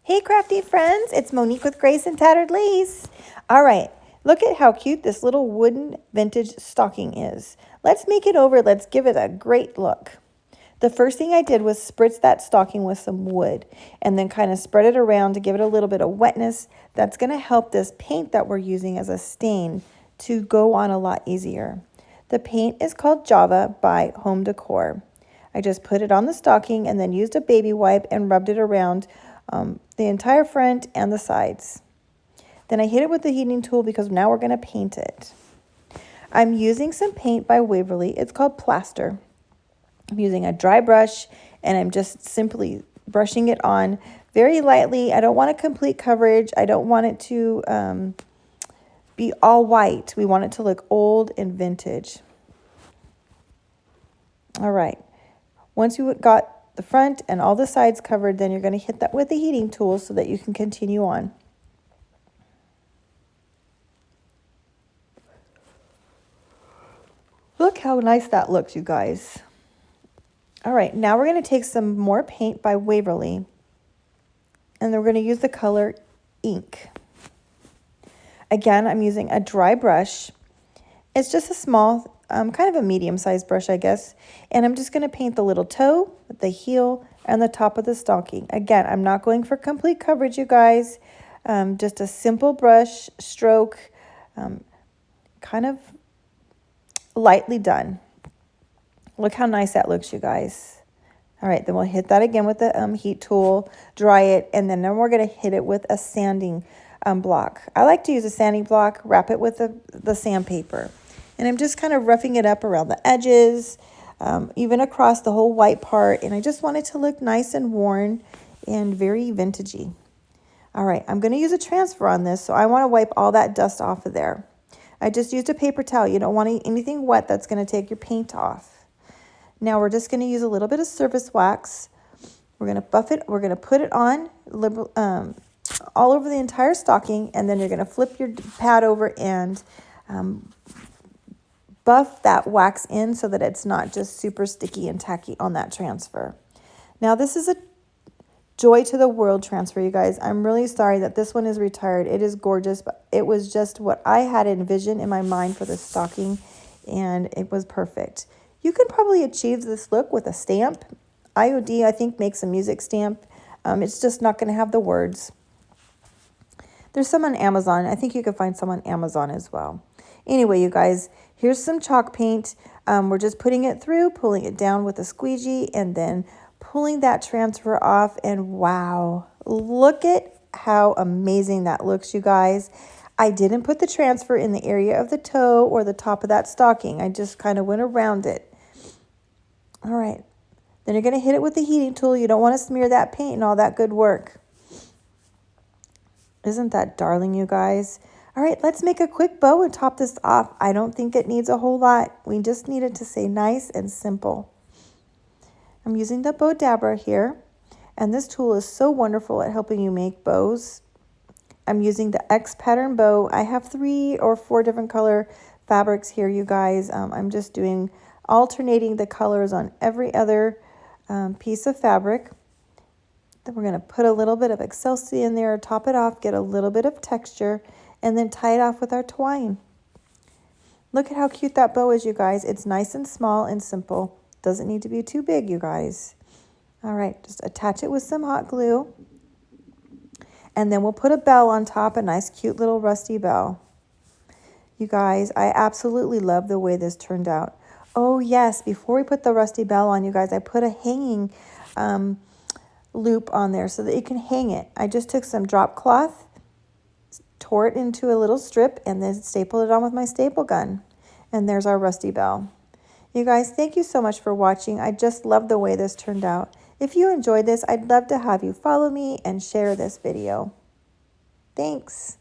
Hey crafty friends, it's Monique with Grace and Tattered Lace. All right, look at how cute this little wooden vintage stocking is. Let's make it over, let's give it a great look. The first thing I did was spritz that stocking with some wood and then kind of spread it around to give it a little bit of wetness. That's going to help this paint that we're using as a stain to go on a lot easier. The paint is called Java by Home Decor. I just put it on the stocking and then used a baby wipe and rubbed it around the entire front and the sides. Then I hit it with the heating tool because now we're going to paint it. I'm using some paint by Waverly. It's called Plaster. I'm using a dry brush and I'm just simply brushing it on very lightly. I don't want a complete coverage. I don't want it to be all white. We want it to look old and vintage. All right. Once you got the front and all the sides covered, then you're going to hit that with the heating tool so that you can continue on. Look how nice that looks, you guys. All right, now we're going to take some more paint by Waverly, and then we're going to use the color Ink. Again, I'm using a dry brush. It's just a small, kind of a medium-sized brush, I guess. And I'm just going to paint the little toe, the heel, and the top of the stocking. Again, I'm not going for complete coverage, you guys. Just a simple brush stroke, kind of lightly done. Look how nice that looks, you guys. All right, then we'll hit that again with the heat tool, dry it, and then we're going to hit it with a sanding block. I like to use a sanding block, wrap it with the sandpaper. And I'm just kind of roughing it up around the edges, even across the whole white part. And I just want it to look nice and worn and very vintagey. All right, I'm going to use a transfer on this, so I want to wipe all that dust off of there. I just used a paper towel. You don't want anything wet that's going to take your paint off. Now we're just going to use a little bit of surface wax. We're going to buff it. We're going to put it on all over the entire stocking, and then you're going to flip your pad over and buff that wax in so that it's not just super sticky and tacky on that transfer. Now this is a joy to the world transfer, you guys. I'm really sorry that this one is retired. It is gorgeous, but it was just what I had envisioned in my mind for the stocking, and it was perfect. You could probably achieve this look with a stamp. IOD, I think, makes a music stamp. It's just not going to have the words. There's some on Amazon. I think you could find some on Amazon as well. Anyway, you guys, here's some chalk paint. We're just putting it through, pulling it down with a squeegee, and then pulling that transfer off. And wow, look at how amazing that looks, you guys. I didn't put the transfer in the area of the toe or the top of that stocking. I just kind of went around it. All right. Then you're going to hit it with the heating tool. You don't want to smear that paint and all that good work. Isn't that darling, you guys? All right, let's make a quick bow and top this off. I don't think it needs a whole lot. We just need it to say nice and simple. I'm using the bow dabber here, and this tool is so wonderful at helping you make bows. I'm using the X pattern bow. I have 3 or 4 different color fabrics here, you guys. I'm just alternating the colors on every other piece of fabric. Then we're going to put a little bit of Excelsi in there, top it off, get a little bit of texture, and then tie it off with our twine. Look at how cute that bow is, you guys. It's nice and small and simple. Doesn't need to be too big, you guys. All right, just attach it with some hot glue. And then we'll put a bell on top, a nice cute little rusty bell. You guys, I absolutely love the way this turned out. Oh yes, before we put the rusty bell on, you guys, I put a hanging loop on there so that you can hang it. I just took some drop cloth, tore it into a little strip, and then stapled it on with my staple gun. And there's our rusty bell. You guys, thank you so much for watching. I just love the way this turned out. If you enjoyed this, I'd love to have you follow me and share this video. Thanks.